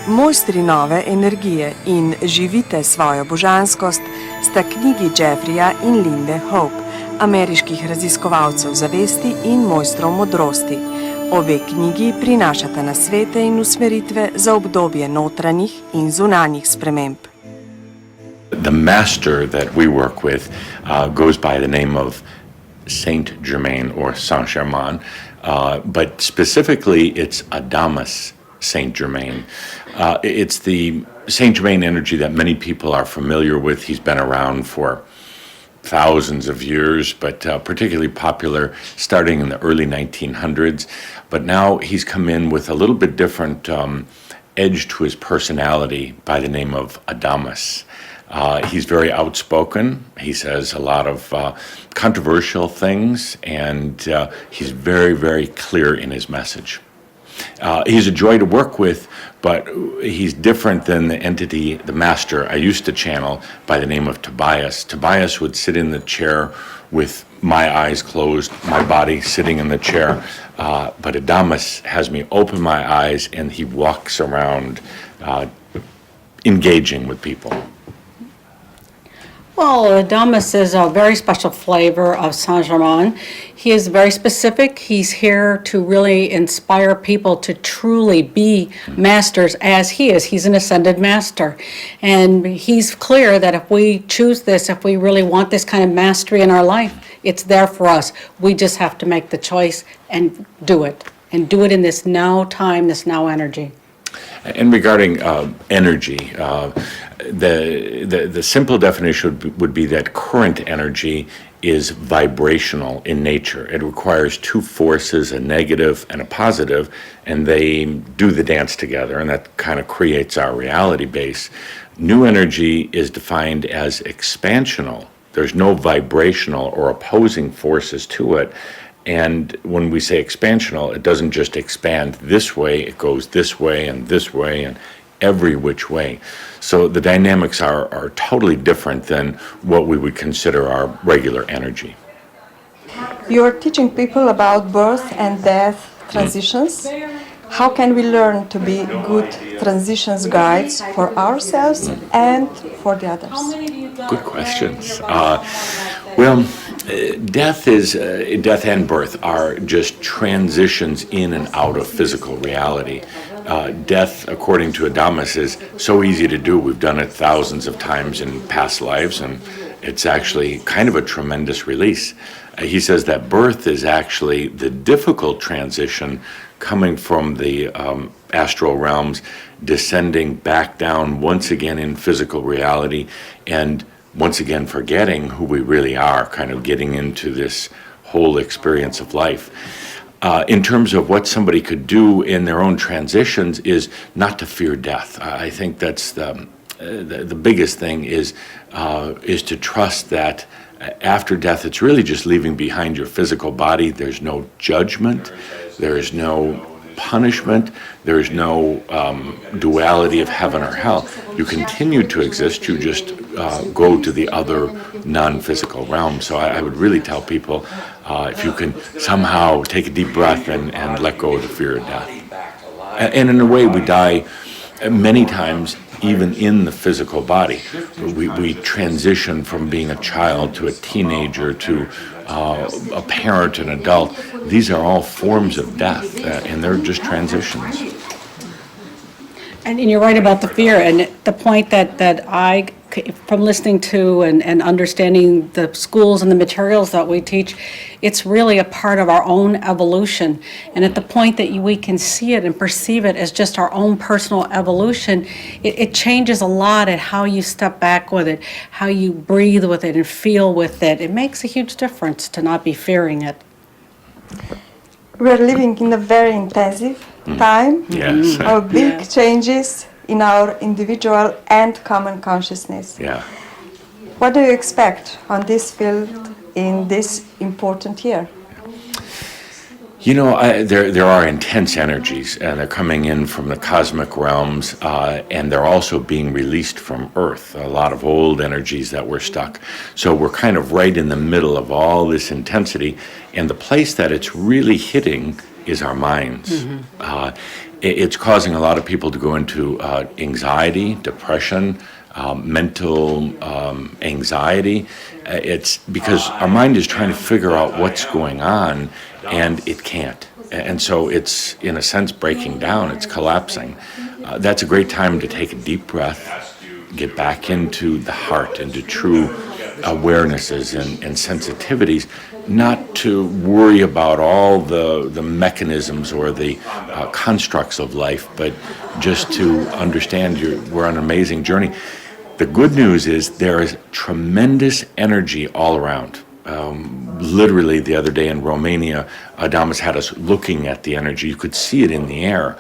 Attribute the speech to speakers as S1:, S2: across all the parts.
S1: Mojstri nove energije in živite svojo božanskost sta knjigi Geoffreya in Linde Hoppe, ameriških raziskovalcev zavesti in mojstrov modrosti. Obe knjigi prinašata nasvete in usmeritve za obdobje notranjih in zunanjih sprememb.
S2: The master that we work with goes by the name of Saint-Germain or Saint-Germain, but specifically it's Adamas Saint-Germain. It's the Saint-Germain energy that many people are familiar with. He's been around for thousands of years, but particularly popular starting in the early 1900s. But now he's come in with a little bit different edge to his personality by the name of Adamas. He's very outspoken. He says a lot of controversial things, and he's very, very clear in his message. He's a joy to work with, but he's different than the entity, the master I used to channel by the name of Tobias. Tobias would sit in the chair with my eyes closed, my body sitting in the chair, but Adamas has me open my eyes and he walks around engaging with people.
S3: Well, Adamas is a very special flavor of Saint-Germain. He is very specific. He's here to really inspire people to truly be masters as he is. He's an ascended master. And he's clear that if we choose this, if we really want this kind of mastery in our life, it's there for us. We just have to make the choice and do it. And do it in this now time, this now energy.
S2: And regarding energy, the simple definition would be that current energy is vibrational in nature. It requires two forces, a negative and a positive, and they do the dance together, and that kind of creates our reality base. New energy is defined as expansional. There's no vibrational or opposing forces to it. And when we say expansional, it doesn't just expand this way, it goes this way and every which way. So the dynamics are totally different than what we would consider our regular energy.
S4: You're teaching people about birth and death transitions. How can we learn to be good transitions guides for ourselves and for the others?
S2: Good questions. Death and birth are just transitions in and out of physical reality. Death, according to Adamas, is so easy to do. We've done it thousands of times in past lives, and it's actually kind of a tremendous release. He says that birth is actually the difficult transition coming from the astral realms, descending back down once again in physical reality, and once again forgetting who we really are, kind of getting into this whole experience of life. In terms of what somebody could do in their own transitions is not to fear death. I think that's the biggest thing is to trust that after death, it's really just leaving behind your physical body. There's no judgment. There is no punishment. There is no duality of heaven or hell. You continue to exist. You just go to the other non-physical realm. So I would really tell people if you can somehow take a deep breath and let go of the fear of death. And in a way, we die many times even in the physical body. We transition from being a child to a teenager to a parent, an adult. These are all forms of death, and they're just transitions.
S3: And you're right about the fear, and the point that I, from listening to and understanding the schools and the materials that we teach, it's really a part of our own evolution. And at the point that we can see it and perceive it as just our own personal evolution, it changes a lot at how you step back with it, how you breathe with it and feel with it. It makes a huge difference to not be fearing it.
S4: We're living in a very intensive time.
S2: Yes.
S4: Big changes in our individual and common consciousness.
S2: Yeah.
S4: What do you expect on this field in this important year?
S2: You know, there are intense energies, and they're coming in from the cosmic realms, and they're also being released from Earth, a lot of old energies that were stuck. So we're kind of right in the middle of all this intensity, and the place that it's really hitting is our minds. It's causing a lot of people to go into anxiety, depression, mental anxiety. It's because our mind is trying to figure out what's going on, and it can't. And so it's, in a sense, breaking down. It's collapsing. That's a great time to take a deep breath, get back into the heart, into true awarenesses and sensitivities, not to worry about all the mechanisms or the constructs of life, but just to understand we're on an amazing journey. The good news is there is tremendous energy all around. Literally the other day in Romania, Adamas had us looking at the energy. You could see it in the air.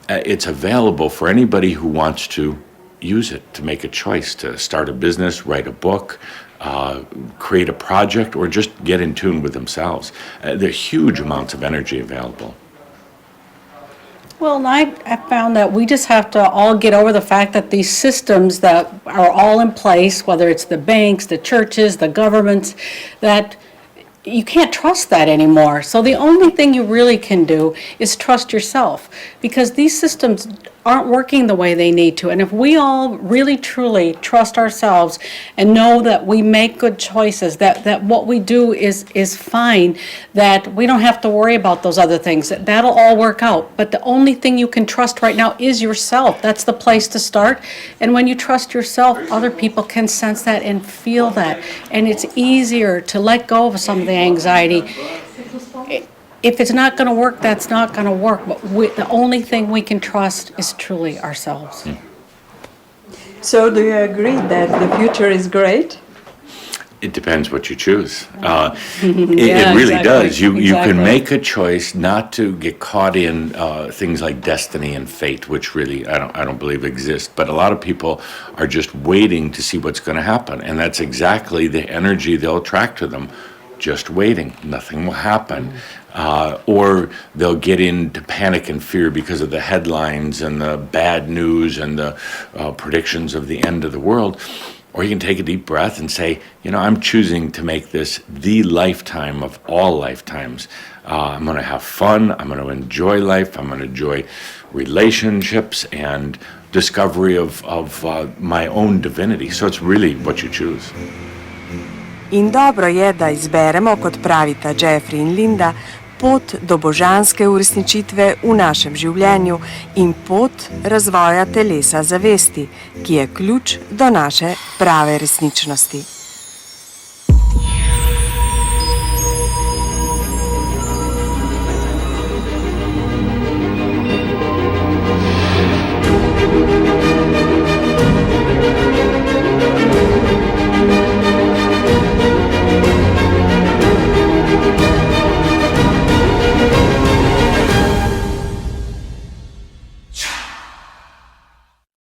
S2: It's available for anybody who wants to use it, to make a choice, to start a business, write a book, create a project, or just get in tune with themselves. There are huge amounts of energy available.
S3: Well, and I found that we just have to all get over the fact that these systems that are all in place, whether it's the banks, the churches, the governments, that you can't trust that anymore. So the only thing you really can do is trust yourself, because these systems aren't working the way they need to. And if we all really truly trust ourselves and know that we make good choices, that what we do is fine, that we don't have to worry about those other things, that'll all work out. But the only thing you can trust right now is yourself. That's the place to start. And when you trust yourself, other people can sense that and feel that. And it's easier to let go of some of the anxiety. If it's not going to work, that's not going to work. But the only thing we can trust is truly ourselves.
S4: So do you agree that the future is great?
S2: It depends what you choose. It really does. You can make a choice not to get caught in things like destiny and fate, which really I don't believe exist. But a lot of people are just waiting to see what's going to happen, and that's exactly the energy they'll attract to them. Just waiting, nothing will happen. Or they'll get into panic and fear because of the headlines and the bad news and the predictions of the end of the world. Or you can take a deep breath and say, I'm choosing to make this the lifetime of all lifetimes. I'm going to have fun. I'm going to enjoy life. I'm going to enjoy relationships and discovery of my own divinity. So it's really what you choose.
S1: In dobro je, da izberemo, kot pravita Geoffrey in Linda, pot do božanske uresničitve v našem življenju in pot razvoja telesa zavesti, ki je ključ do naše prave resničnosti.